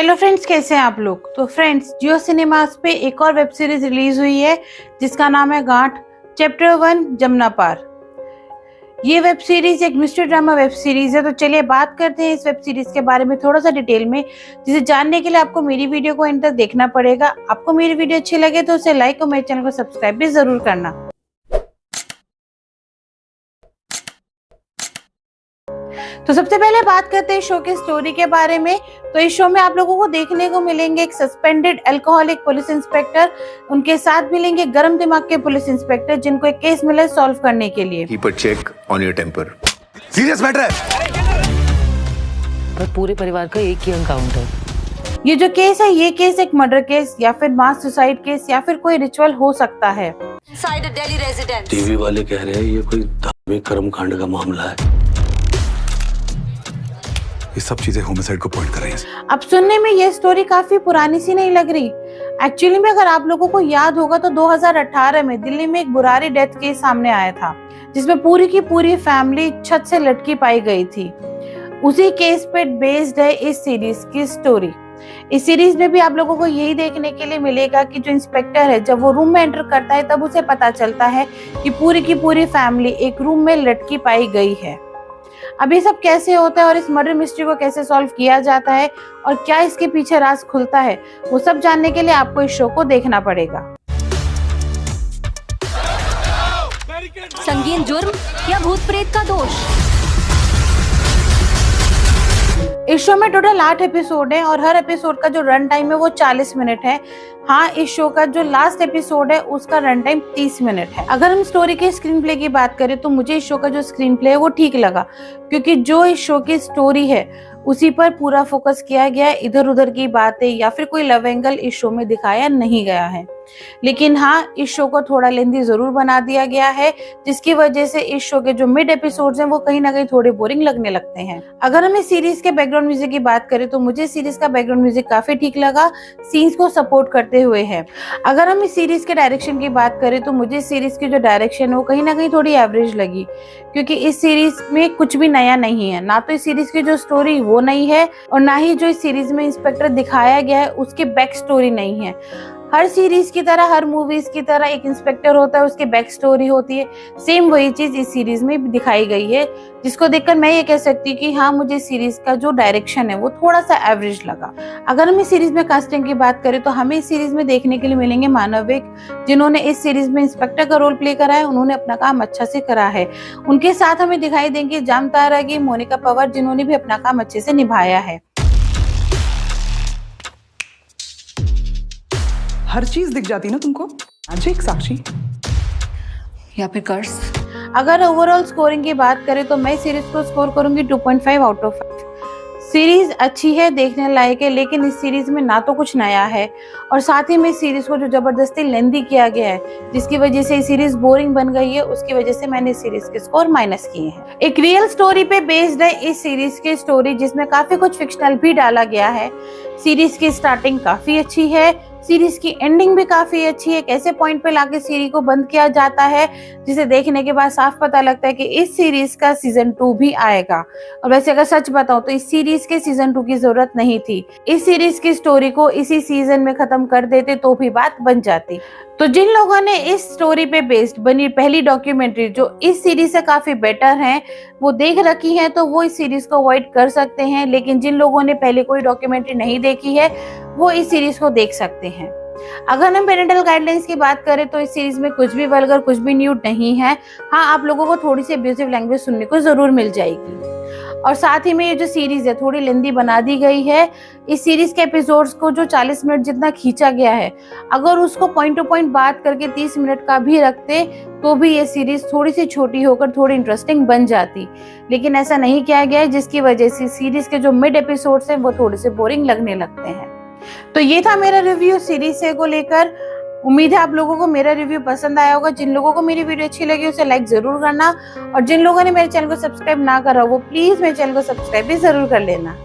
Hello friends, कैसे हैं आप लोग। तो फ्रेंड्स, जियो सिनेमास पे एक और वेब सीरीज रिलीज हुई है जिसका नाम है गांठ चैप्टर 1 जमुना पार। ये वेब सीरीज एक मिस्ट्री ड्रामा वेब सीरीज है। तो चलिए बात करते हैं इस वेब सीरीज के बारे में थोड़ा सा डिटेल में, जिसे जानने के लिए आपको मेरी वीडियो को एंड तक देखना पड़ेगा। आपको मेरी वीडियो अच्छी लगे तो उसे लाइक और मेरे चैनल को सब्सक्राइब भी जरूर करना। तो सबसे पहले बात करते हैं शो की स्टोरी के बारे में। तो इस शो में आप लोगों को देखने को मिलेंगे एक सस्पेंडेड अल्कोहलिक पुलिस इंस्पेक्टर, उनके साथ मिलेंगे गर्म दिमाग के पुलिस इंस्पेक्टर जिनको एक केस मिला सॉल्व करने के लिए। Keep a check on your temper. Serious matter है। पर पूरे परिवार का एक ही अकाउंट है। ये जो केस है, ये केस एक मर्डर केस या फिर मास सुसाइड केस या फिर कोई रिचुअल हो सकता है। दिल्ली रेजिडेंस। टीवी वाले कह रहे हैं ये कोई धार्मिक कर्मकांड का मामला है। ये सब चीजें होमिसाइड को पॉइंट कर रही हैं। अब सुनने में ये स्टोरी काफी पुरानी सी नहीं लग रही। एक्चुअली में अगर आप लोगों को याद होगा तो 2018 में दिल्ली में एक बुरारी डेथ केस सामने आया था, जिसमें पूरी की पूरी फैमिली छत से लटकी पाई गई थी। उसी केस पे बेस्ड है इस सीरीज की स्टोरी। इस सीरीज में भी आप लोगों को यही देखने के लिए मिलेगा कि जो इंस्पेक्टर है, जब वो रूम में एंटर करता है तब उसे पता चलता है कि पूरी की पूरी फैमिली एक रूम में लटकी पाई गई है। अब ये सब कैसे होता है और इस मर्डर मिस्ट्री को कैसे सॉल्व किया जाता है और क्या इसके पीछे राज खुलता है, वो सब जानने के लिए आपको इस शो को देखना पड़ेगा। संगीन जुर्म या भूत प्रेत का दोष। इस शो में टोटल 8 एपिसोड है और हर एपिसोड का जो रन टाइम है वो 40 मिनट है। हाँ, इस शो का जो लास्ट एपिसोड है उसका रन टाइम 30 मिनट है। अगर हम स्टोरी के स्क्रीन प्ले की बात करें तो मुझे इस शो का जो स्क्रीन प्ले है वो ठीक लगा, क्योंकि जो इस शो की स्टोरी है उसी पर पूरा फोकस किया गया है। इधर उधर की बातें या फिर कोई लव एंगल इस शो में दिखाया नहीं गया है। लेकिन हाँ, इस शो को थोड़ा लेंथी जरूर बना दिया गया है, जिसकी वजह से इस शो के जो मिड एपिसोड्स हैं वो कहीं ना कहीं थोड़े बोरिंग लगने लगते हैं। अगर हम इस सीरीज के बैकग्राउंड म्यूजिक की बात करें तो मुझे सीरीज का बैकग्राउंड म्यूजिक काफी ठीक लगा, सीन्स को सपोर्ट करते हुए है। अगर हम इस सीरीज के डायरेक्शन की बात करें तो मुझे सीरीज की जो डायरेक्शन है वो कहीं ना कहीं थोड़ी एवरेज लगी, क्योंकि इस सीरीज में कुछ भी नया नहीं है। ना तो इस सीरीज की जो स्टोरी वो नई है और ना ही जो इस सीरीज में इंस्पेक्टर दिखाया गया है उसकी बैक स्टोरी नहीं है। हर सीरीज की तरह, हर मूवीज की तरह एक इंस्पेक्टर होता है, उसकी बैक स्टोरी होती है। सेम वही चीज इस सीरीज में भी दिखाई गई है, जिसको देखकर मैं ये कह सकती हूँ कि हाँ, मुझे सीरीज का जो डायरेक्शन है वो थोड़ा सा एवरेज लगा। अगर हम इस सीरीज में कास्टिंग की बात करें तो हमें इस सीरीज में देखने के लिए मिलेंगे मानव विक, जिन्होंने इस सीरीज में इंस्पेक्टर का रोल प्ले करा है। उन्होंने अपना काम अच्छा से करा है। उनके साथ हमें दिखाई देंगे जामतारा की मोनिका पवार, जिन्होंने भी अपना काम अच्छे से निभाया है। हर चीज दिख जाती ना तुमको। मैजिक, साक्षी या फिर कर्स। अगर ओवरऑल स्कोरिंग की बात करें तो मैं सीरीज को स्कोर करूंगी 2.5 आउट ऑफ 5। सीरीज अच्छी है, देखने लायक है, लेकिन इस सीरीज में ना तो कुछ नया है और साथ ही में इस सीरीज को जो जबरदस्ती लेंथी किया गया है, जिसकी वजह से ये सीरीज बोरिंग बन गई है, उसकी वजह से मैंने इस सीरीज के स्कोर माइनस किए हैं। एक रियल स्टोरी पे बेस्ड है इस सीरीज की स्टोरी, जिसमें काफी कुछ फिक्शनल भी डाला गया है। सीरीज की स्टार्टिंग काफी अच्छी है, सीरीज की एंडिंग भी काफी अच्छी है। एक ऐसे पॉइंट पे लाके सीरीज को बंद किया जाता है जिसे देखने के बाद साफ पता लगता है कि इस सीरीज का सीजन 2 भी आएगा। और वैसे अगर सच बताऊं तो इस सीरीज के सीजन 2 की जरूरत नहीं थी। इस सीरीज की स्टोरी को इसी सीजन में खत्म कर देते तो भी बात बन जाती। तो जिन लोगों ने इस स्टोरी पे बेस्ड बनी पहली डॉक्यूमेंट्री जो इस सीरीज से काफी बेटर है वो देख रखी है, तो वो इस सीरीज को अवॉइड कर सकते हैं। लेकिन जिन लोगों ने पहले कोई डॉक्यूमेंट्री नहीं देखी है वो इस सीरीज को देख सकते हैं। अगर हम पेरेंटल गाइडलाइंस की बात करें तो इस सीरीज में कुछ भी वल्गर, कुछ भी न्यूड नहीं है। हाँ, आप लोगों को थोड़ी सी अब्यूसिव लैंग्वेज सुनने को जरूर मिल जाएगी। और साथ ही में ये जो सीरीज है थोड़ी लेंथी बना दी गई है। इस सीरीज के एपिसोड्स को जो 40 मिनट जितना खींचा गया है, अगर उसको पॉइंट टू पॉइंट बात करके 30 मिनट का भी रखते तो भी ये सीरीज थोड़ी सी छोटी होकर थोड़ी इंटरेस्टिंग बन जाती। लेकिन ऐसा नहीं किया गया है, जिसकी वजह से सीरीज के जो मिड एपिसोड्स हैं वो थोड़े से बोरिंग लगने लगते हैं। तो ये था मेरा रिव्यू सीरीज से को लेकर। उम्मीद है आप लोगों को मेरा रिव्यू पसंद आया होगा। जिन लोगों को मेरी वीडियो अच्छी लगी उसे लाइक जरूर करना और जिन लोगों ने मेरे चैनल को सब्सक्राइब ना करा वो प्लीज मेरे चैनल को सब्सक्राइब भी जरूर कर लेना।